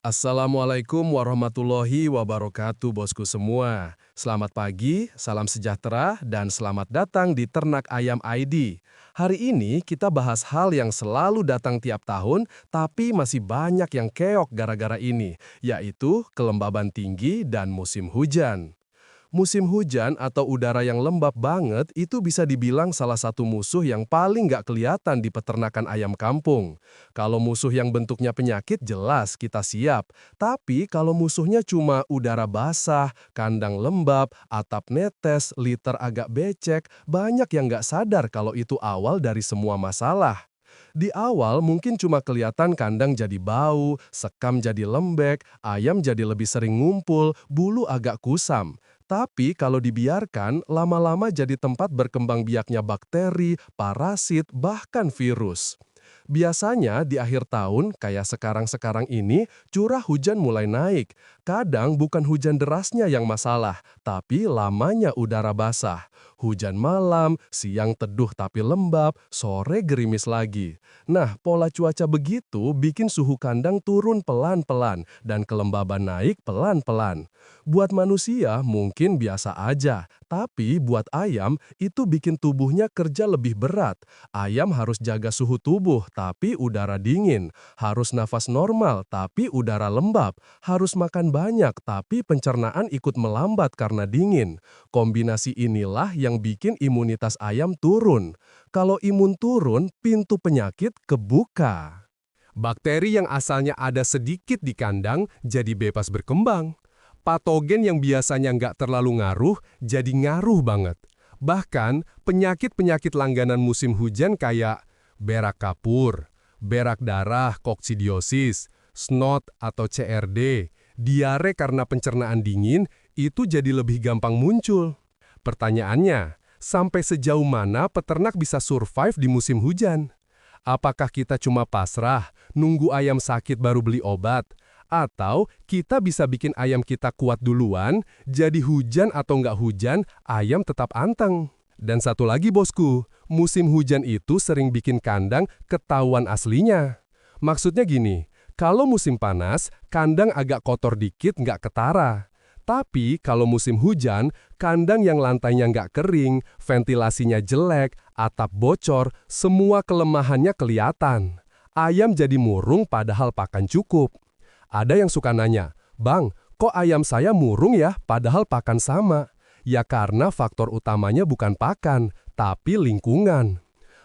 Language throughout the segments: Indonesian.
Assalamualaikum warahmatullahi wabarakatuh, bosku semua. Selamat pagi, salam sejahtera, dan selamat datang di Ternak Ayam ID. Hari ini kita bahas hal yang selalu datang tiap tahun, tapi masih banyak yang keok gara-gara ini, yaitu kelembaban tinggi dan musim hujan. Musim hujan atau udara yang lembab banget itu bisa dibilang salah satu musuh yang paling nggak kelihatan di peternakan ayam kampung. Kalau musuh yang bentuknya penyakit jelas kita siap. Tapi kalau musuhnya cuma udara basah, kandang lembab, atap netes, liter agak becek, banyak yang nggak sadar kalau itu awal dari semua masalah. Di awal mungkin cuma kelihatan kandang jadi bau, sekam jadi lembek, ayam jadi lebih sering ngumpul, bulu agak kusam. Tapi kalau dibiarkan, lama-lama jadi tempat berkembang biaknya bakteri, parasit, bahkan virus. Biasanya di akhir tahun, kayak sekarang-sekarang ini, curah hujan mulai naik. Kadang bukan hujan derasnya yang masalah, tapi lamanya udara basah. Hujan malam, siang teduh tapi lembab, sore gerimis lagi. Nah, pola cuaca begitu bikin suhu kandang turun pelan-pelan dan kelembaban naik pelan-pelan. Buat manusia mungkin biasa aja, tapi buat ayam itu bikin tubuhnya kerja lebih berat. Ayam harus jaga suhu tubuh, tapi udara dingin. Harus nafas normal, tapi udara lembab. Harus makan banyak, tapi pencernaan ikut melambat karena dingin. Kombinasi inilah yang bikin imunitas ayam turun. Kalau imun turun, pintu penyakit kebuka. Bakteri yang asalnya ada sedikit di kandang jadi bebas berkembang. Patogen yang biasanya nggak terlalu ngaruh, jadi ngaruh banget. Bahkan, penyakit-penyakit langganan musim hujan kayak berak kapur, berak darah, koksidiosis, snot atau CRD, diare karena pencernaan dingin, itu jadi lebih gampang muncul. Pertanyaannya, sampai sejauh mana peternak bisa survive di musim hujan? Apakah kita cuma pasrah, nunggu ayam sakit baru beli obat? Atau kita bisa bikin ayam kita kuat duluan, jadi hujan atau nggak hujan, ayam tetap anteng. Dan satu lagi bosku, musim hujan itu sering bikin kandang ketahuan aslinya. Maksudnya gini, kalau musim panas, kandang agak kotor dikit nggak ketara. Tapi kalau musim hujan, kandang yang lantainya nggak kering, ventilasinya jelek, atap bocor, semua kelemahannya kelihatan. Ayam jadi murung padahal pakan cukup. Ada yang suka nanya, "Bang, kok ayam saya murung ya padahal pakan sama?" Ya karena faktor utamanya bukan pakan, tapi lingkungan.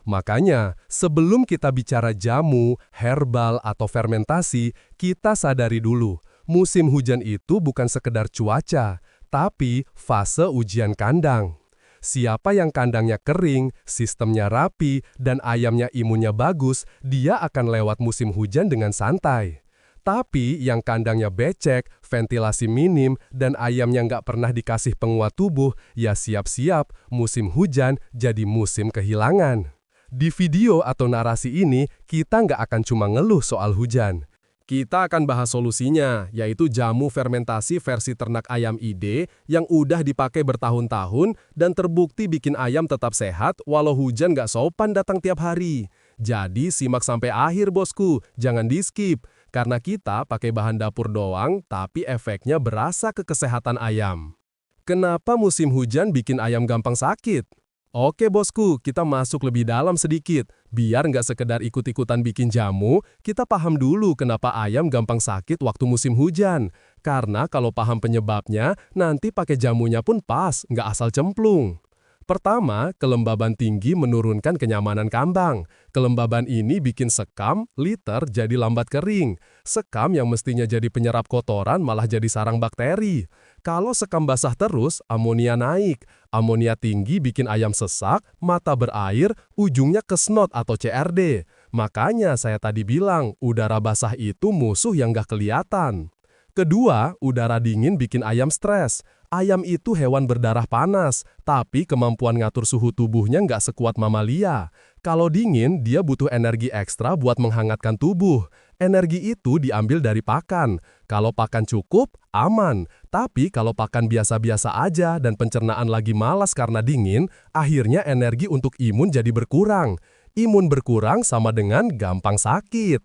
Makanya, sebelum kita bicara jamu, herbal, atau fermentasi, kita sadari dulu, musim hujan itu bukan sekedar cuaca, tapi fase ujian kandang. Siapa yang kandangnya kering, sistemnya rapi, dan ayamnya imunnya bagus, dia akan lewat musim hujan dengan santai. Tapi yang kandangnya becek, ventilasi minim, dan ayamnya nggak pernah dikasih penguat tubuh, ya siap-siap musim hujan jadi musim kehilangan. Di video atau narasi ini, kita nggak akan cuma ngeluh soal hujan. Kita akan bahas solusinya, yaitu jamu fermentasi versi ternak ayam ID yang udah dipakai bertahun-tahun dan terbukti bikin ayam tetap sehat walau hujan nggak sopan datang tiap hari. Jadi simak sampai akhir bosku, jangan di-skip. Karena kita pakai bahan dapur doang, tapi efeknya berasa ke kesehatan ayam. Kenapa musim hujan bikin ayam gampang sakit? Oke bosku, kita masuk lebih dalam sedikit. Biar nggak sekedar ikut-ikutan bikin jamu, kita paham dulu kenapa ayam gampang sakit waktu musim hujan. Karena kalau paham penyebabnya, nanti pakai jamunya pun pas, nggak asal cemplung. Pertama, kelembaban tinggi menurunkan kenyamanan kandang. Kelembaban ini bikin sekam, liter jadi lambat kering. Sekam yang mestinya jadi penyerap kotoran malah jadi sarang bakteri. Kalau sekam basah terus, amonia naik. Amonia tinggi bikin ayam sesak, mata berair, ujungnya ke snot atau CRD. Makanya saya tadi bilang, udara basah itu musuh yang nggak kelihatan. Kedua, udara dingin bikin ayam stres. Ayam itu hewan berdarah panas, tapi kemampuan ngatur suhu tubuhnya nggak sekuat mamalia. Kalau dingin, dia butuh energi ekstra buat menghangatkan tubuh. Energi itu diambil dari pakan. Kalau pakan cukup, aman. Tapi kalau pakan biasa-biasa aja dan pencernaan lagi malas karena dingin, akhirnya energi untuk imun jadi berkurang. Imun berkurang sama dengan gampang sakit.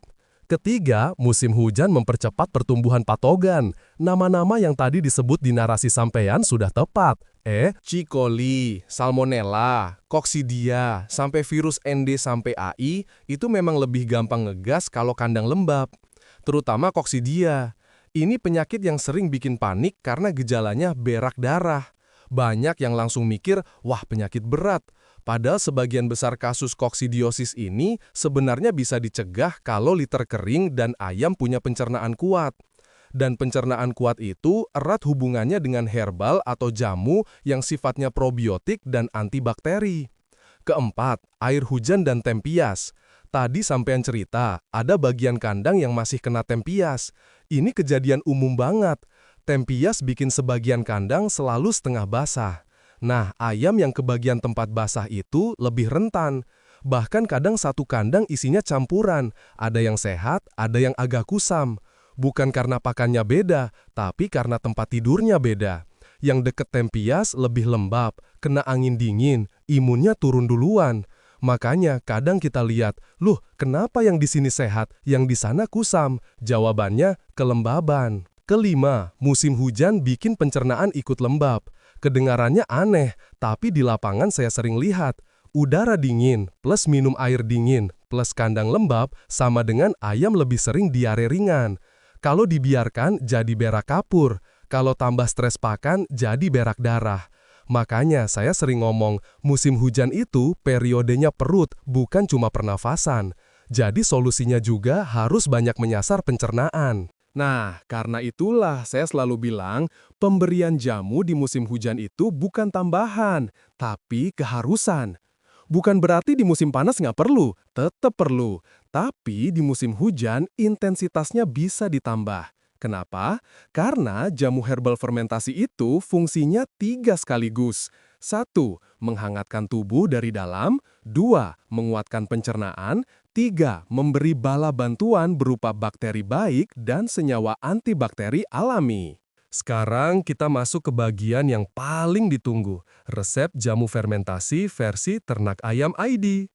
Ketiga, musim hujan mempercepat pertumbuhan patogen. Nama-nama yang tadi disebut di narasi sampean sudah tepat. C. coli, Salmonella, Coccidia, sampai virus ND sampai AI itu memang lebih gampang ngegas kalau kandang lembab. Terutama Coccidia. Ini penyakit yang sering bikin panik karena gejalanya berak darah. Banyak yang langsung mikir, wah penyakit berat. Padahal sebagian besar kasus koksidiosis ini sebenarnya bisa dicegah kalau liter kering dan ayam punya pencernaan kuat. Dan pencernaan kuat itu erat hubungannya dengan herbal atau jamu yang sifatnya probiotik dan antibakteri. Keempat, air hujan dan tempias. Tadi sampean cerita, ada bagian kandang yang masih kena tempias. Ini kejadian umum banget. Tempias bikin sebagian kandang selalu setengah basah. Nah, ayam yang kebagian tempat basah itu lebih rentan. Bahkan kadang satu kandang isinya campuran. Ada yang sehat, ada yang agak kusam. Bukan karena pakannya beda, tapi karena tempat tidurnya beda. Yang deket tempias lebih lembab, kena angin dingin, imunnya turun duluan. Makanya kadang kita lihat, loh kenapa yang di sini sehat, yang di sana kusam? Jawabannya kelembaban. Kelima, musim hujan bikin pencernaan ikut lembab. Kedengarannya aneh, tapi di lapangan saya sering lihat. Udara dingin plus minum air dingin plus kandang lembab sama dengan ayam lebih sering diare ringan. Kalau dibiarkan jadi berak kapur, kalau tambah stres pakan jadi berak darah. Makanya saya sering ngomong, musim hujan itu periodenya perut, bukan cuma pernafasan. Jadi solusinya juga harus banyak menyasar pencernaan. Nah, karena itulah saya selalu bilang, pemberian jamu di musim hujan itu bukan tambahan, tapi keharusan. Bukan berarti di musim panas nggak perlu, tetap perlu. Tapi di musim hujan, intensitasnya bisa ditambah. Kenapa? Karena jamu herbal fermentasi itu fungsinya 3 sekaligus. 1. Menghangatkan tubuh dari dalam. 2. Menguatkan pencernaan. 3. Memberi bala bantuan berupa bakteri baik dan senyawa antibakteri alami. Sekarang kita masuk ke bagian yang paling ditunggu, resep jamu fermentasi versi Ternak Ayam ID.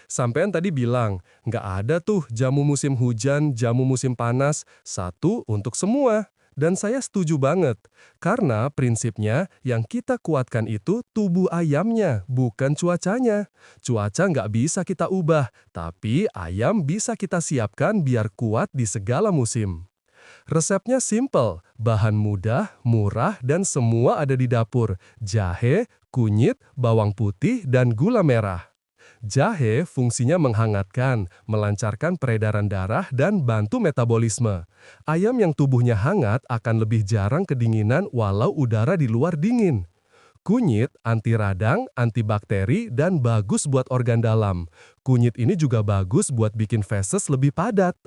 Sampean tadi bilang, nggak ada tuh jamu musim hujan, jamu musim panas, satu untuk semua. Dan saya setuju banget, karena prinsipnya yang kita kuatkan itu tubuh ayamnya, bukan cuacanya. Cuaca nggak bisa kita ubah, tapi ayam bisa kita siapkan biar kuat di segala musim. Resepnya simple, bahan mudah, murah, dan semua ada di dapur. Jahe, kunyit, bawang putih, dan gula merah. Jahe fungsinya menghangatkan, melancarkan peredaran darah, dan bantu metabolisme. Ayam yang tubuhnya hangat akan lebih jarang kedinginan walau udara di luar dingin. Kunyit, anti radang, antibakteri, dan bagus buat organ dalam. Kunyit ini juga bagus buat bikin feses lebih padat.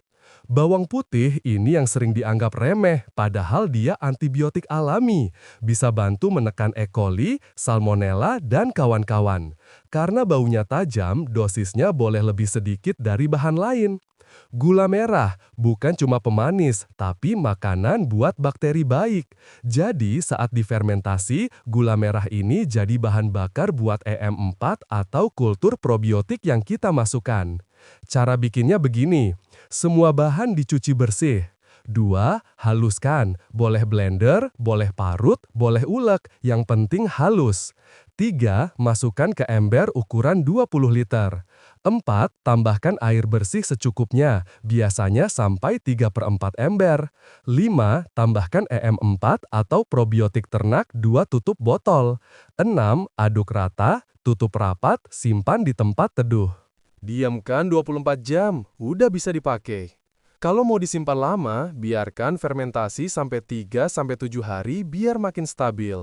Bawang putih ini yang sering dianggap remeh, padahal dia antibiotik alami. Bisa bantu menekan E. coli, Salmonella, dan kawan-kawan. Karena baunya tajam, dosisnya boleh lebih sedikit dari bahan lain. Gula merah bukan cuma pemanis, tapi makanan buat bakteri baik. Jadi saat difermentasi, gula merah ini jadi bahan bakar buat EM4 atau kultur probiotik yang kita masukkan. Cara bikinnya begini, semua bahan dicuci bersih. 2. Haluskan, boleh blender, boleh parut, boleh ulek, yang penting halus. 3. Masukkan ke ember ukuran 20 liter. 4. Tambahkan air bersih secukupnya, biasanya sampai 3/4 ember. 5. Tambahkan EM4 atau probiotik ternak 2 tutup botol. 6. Aduk rata, tutup rapat, simpan di tempat teduh. Diamkan 24 jam, udah bisa dipakai. Kalau mau disimpan lama, biarkan fermentasi sampai 3-7 hari biar makin stabil.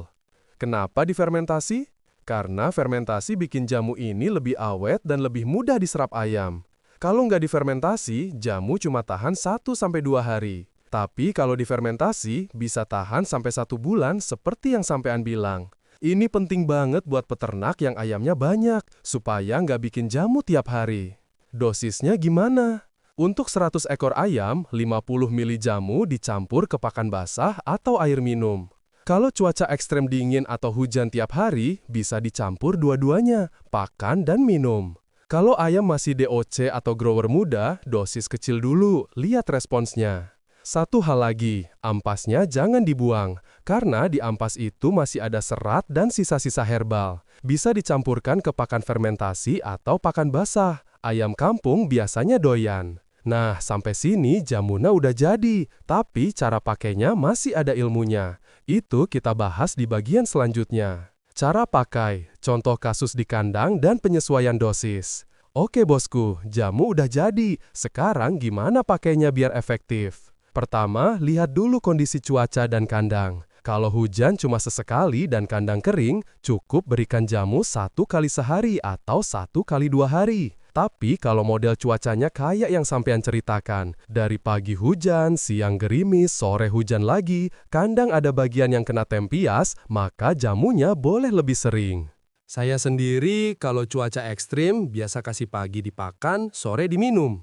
Kenapa difermentasi? Karena fermentasi bikin jamu ini lebih awet dan lebih mudah diserap ayam. Kalau nggak difermentasi, jamu cuma tahan 1-2 hari. Tapi kalau difermentasi, bisa tahan sampai 1 bulan seperti yang sampean bilang. Ini penting banget buat peternak yang ayamnya banyak, supaya nggak bikin jamu tiap hari. Dosisnya gimana? Untuk 100 ekor ayam, 50 ml jamu dicampur ke pakan basah atau air minum. Kalau cuaca ekstrem dingin atau hujan tiap hari, bisa dicampur dua-duanya, pakan dan minum. Kalau ayam masih DOC atau grower muda, dosis kecil dulu, lihat responsnya. Satu hal lagi, ampasnya jangan dibuang, karena di ampas itu masih ada serat dan sisa-sisa herbal. Bisa dicampurkan ke pakan fermentasi atau pakan basah. Ayam kampung biasanya doyan. Nah, sampai sini jamuna udah jadi, tapi cara pakainya masih ada ilmunya. Itu kita bahas di bagian selanjutnya. Cara pakai, contoh kasus di kandang dan penyesuaian dosis. Oke bosku, jamu udah jadi. Sekarang gimana pakainya biar efektif? Pertama, lihat dulu kondisi cuaca dan kandang. Kalau hujan cuma sesekali dan kandang kering, cukup berikan jamu 1 kali sehari atau 1 kali 2 hari. Tapi kalau model cuacanya kayak yang sampean ceritakan, dari pagi hujan, siang gerimis, sore hujan lagi, kandang ada bagian yang kena tempias, maka jamunya boleh lebih sering. Saya sendiri kalau cuaca ekstrim biasa kasih pagi dipakan, sore diminum.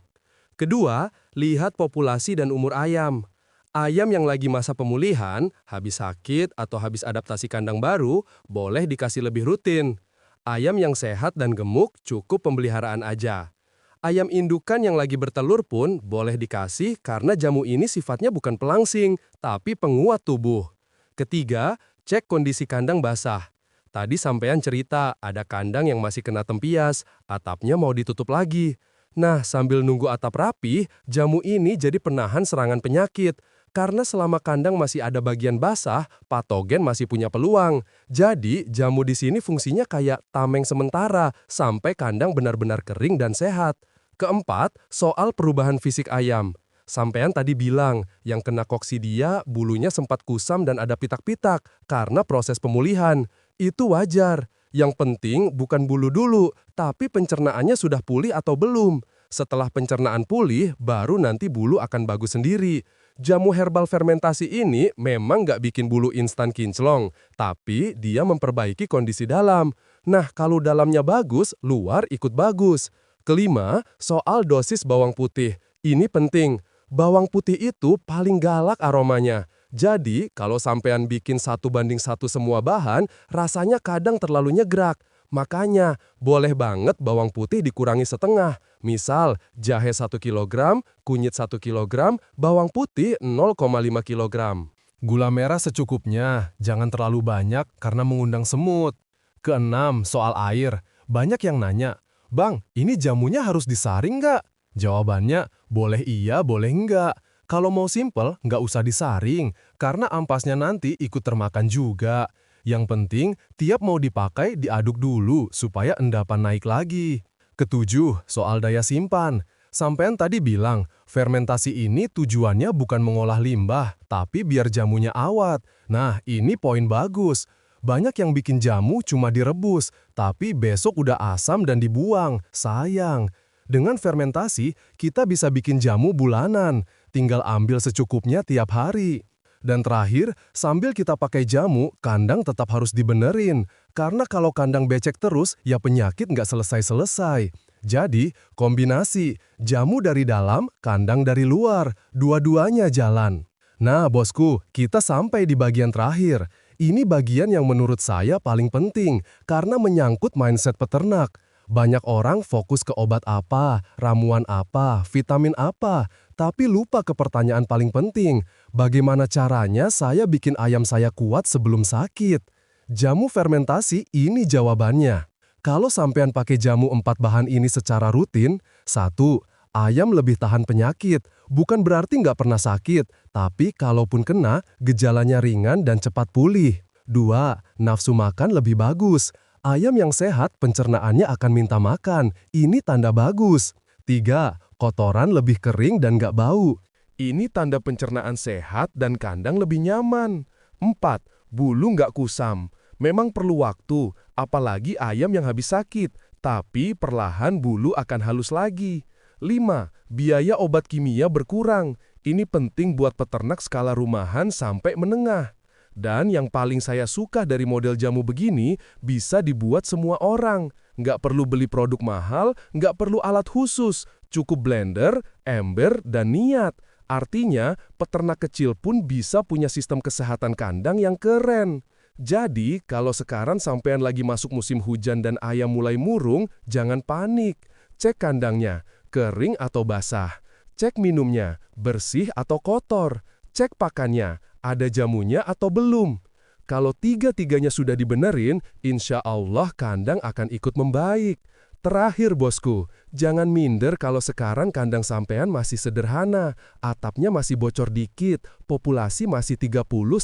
Kedua, lihat populasi dan umur ayam. Ayam yang lagi masa pemulihan, habis sakit atau habis adaptasi kandang baru, boleh dikasih lebih rutin. Ayam yang sehat dan gemuk cukup pemeliharaan aja. Ayam indukan yang lagi bertelur pun boleh dikasih karena jamu ini sifatnya bukan pelangsing, tapi penguat tubuh. Ketiga, cek kondisi kandang basah. Tadi sampean cerita ada kandang yang masih kena tempias, atapnya mau ditutup lagi. Nah, sambil nunggu atap rapi, jamu ini jadi penahan serangan penyakit. Karena selama kandang masih ada bagian basah, patogen masih punya peluang. Jadi, jamu di sini fungsinya kayak tameng sementara, sampai kandang benar-benar kering dan sehat. Keempat, soal perubahan fisik ayam. Sampean tadi bilang, yang kena koksidia, bulunya sempat kusam dan ada pitak-pitak, karena proses pemulihan. Itu wajar. Yang penting bukan bulu dulu, tapi pencernaannya sudah pulih atau belum. Setelah pencernaan pulih, baru nanti bulu akan bagus sendiri. Jamu herbal fermentasi ini memang nggak bikin bulu instan kinclong, tapi dia memperbaiki kondisi dalam. Nah, kalau dalamnya bagus, luar ikut bagus. Kelima, soal dosis bawang putih. Ini penting. Bawang putih itu paling galak aromanya. Jadi, kalau sampean bikin 1:1 semua bahan, rasanya kadang terlalu nyegrak. Makanya, boleh banget bawang putih dikurangi setengah. Misal, jahe 1 kilogram, kunyit 1 kilogram, bawang putih 0,5 kilogram. Gula merah secukupnya, jangan terlalu banyak karena mengundang semut. Keenam, soal air. Banyak yang nanya, "Bang, ini jamunya harus disaring nggak?" Jawabannya, boleh iya, boleh enggak. Kalau mau simple, nggak usah disaring, karena ampasnya nanti ikut termakan juga. Yang penting, tiap mau dipakai diaduk dulu supaya endapan naik lagi. Ketujuh, soal daya simpan. Sampean tadi bilang, fermentasi ini tujuannya bukan mengolah limbah, tapi biar jamunya awet. Nah, ini poin bagus. Banyak yang bikin jamu cuma direbus, tapi besok udah asam dan dibuang. Sayang. Dengan fermentasi, kita bisa bikin jamu bulanan. Tinggal ambil secukupnya tiap hari. Dan terakhir, sambil kita pakai jamu, kandang tetap harus dibenerin. Karena kalau kandang becek terus, ya penyakit nggak selesai-selesai. Jadi, kombinasi, jamu dari dalam, kandang dari luar. Dua-duanya jalan. Nah, bosku, kita sampai di bagian terakhir. Ini bagian yang menurut saya paling penting, karena menyangkut mindset peternak. Banyak orang fokus ke obat apa, ramuan apa, vitamin apa, tapi lupa ke pertanyaan paling penting, bagaimana caranya saya bikin ayam saya kuat sebelum sakit? Jamu fermentasi ini jawabannya. Kalau sampean pakai jamu 4 bahan ini secara rutin, 1. Ayam lebih tahan penyakit, bukan berarti nggak pernah sakit, tapi kalaupun kena, gejalanya ringan dan cepat pulih. 2. Nafsu makan lebih bagus. Ayam yang sehat pencernaannya akan minta makan, ini tanda bagus. 3. Kotoran lebih kering dan gak bau. Ini tanda pencernaan sehat dan kandang lebih nyaman. 4. Bulu gak kusam. Memang perlu waktu, apalagi ayam yang habis sakit, tapi perlahan bulu akan halus lagi. 5. Biaya obat kimia berkurang. Ini penting buat peternak skala rumahan sampai menengah. Dan yang paling saya suka dari model jamu begini, bisa dibuat semua orang. Nggak perlu beli produk mahal, nggak perlu alat khusus. Cukup blender, ember, dan niat. Artinya, peternak kecil pun bisa punya sistem kesehatan kandang yang keren. Jadi, kalau sekarang sampean lagi masuk musim hujan dan ayam mulai murung, jangan panik. Cek kandangnya, kering atau basah. Cek minumnya, bersih atau kotor. Cek pakannya, ada jamunya atau belum. Kalau tiga-tiganya sudah dibenerin, insya Allah kandang akan ikut membaik. Terakhir bosku, jangan minder kalau sekarang kandang sampean masih sederhana, atapnya masih bocor dikit, populasi masih 30-50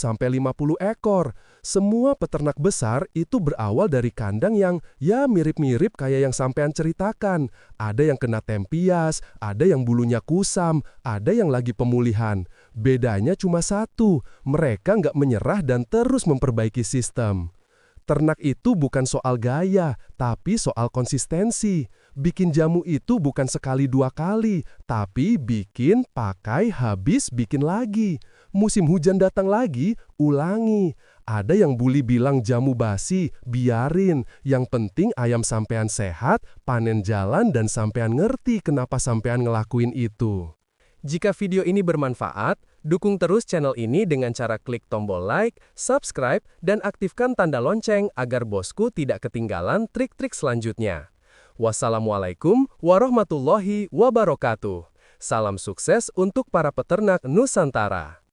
ekor. Semua peternak besar itu berawal dari kandang yang ya mirip-mirip kayak yang sampean ceritakan. Ada yang kena tempias, ada yang bulunya kusam, ada yang lagi pemulihan. Bedanya cuma satu, mereka nggak menyerah dan terus memperbaiki sistem. Ternak itu bukan soal gaya, tapi soal konsistensi. Bikin jamu itu bukan sekali dua kali, tapi bikin, pakai, habis, bikin lagi. Musim hujan datang lagi, ulangi. Ada yang bully bilang jamu basi, biarin. Yang penting ayam sampean sehat, panen jalan, dan sampean ngerti kenapa sampean ngelakuin itu. Jika video ini bermanfaat, dukung terus channel ini dengan cara klik tombol like, subscribe, dan aktifkan tanda lonceng agar bosku tidak ketinggalan trik-trik selanjutnya. Wassalamualaikum warahmatullahi wabarakatuh. Salam sukses untuk para peternak Nusantara.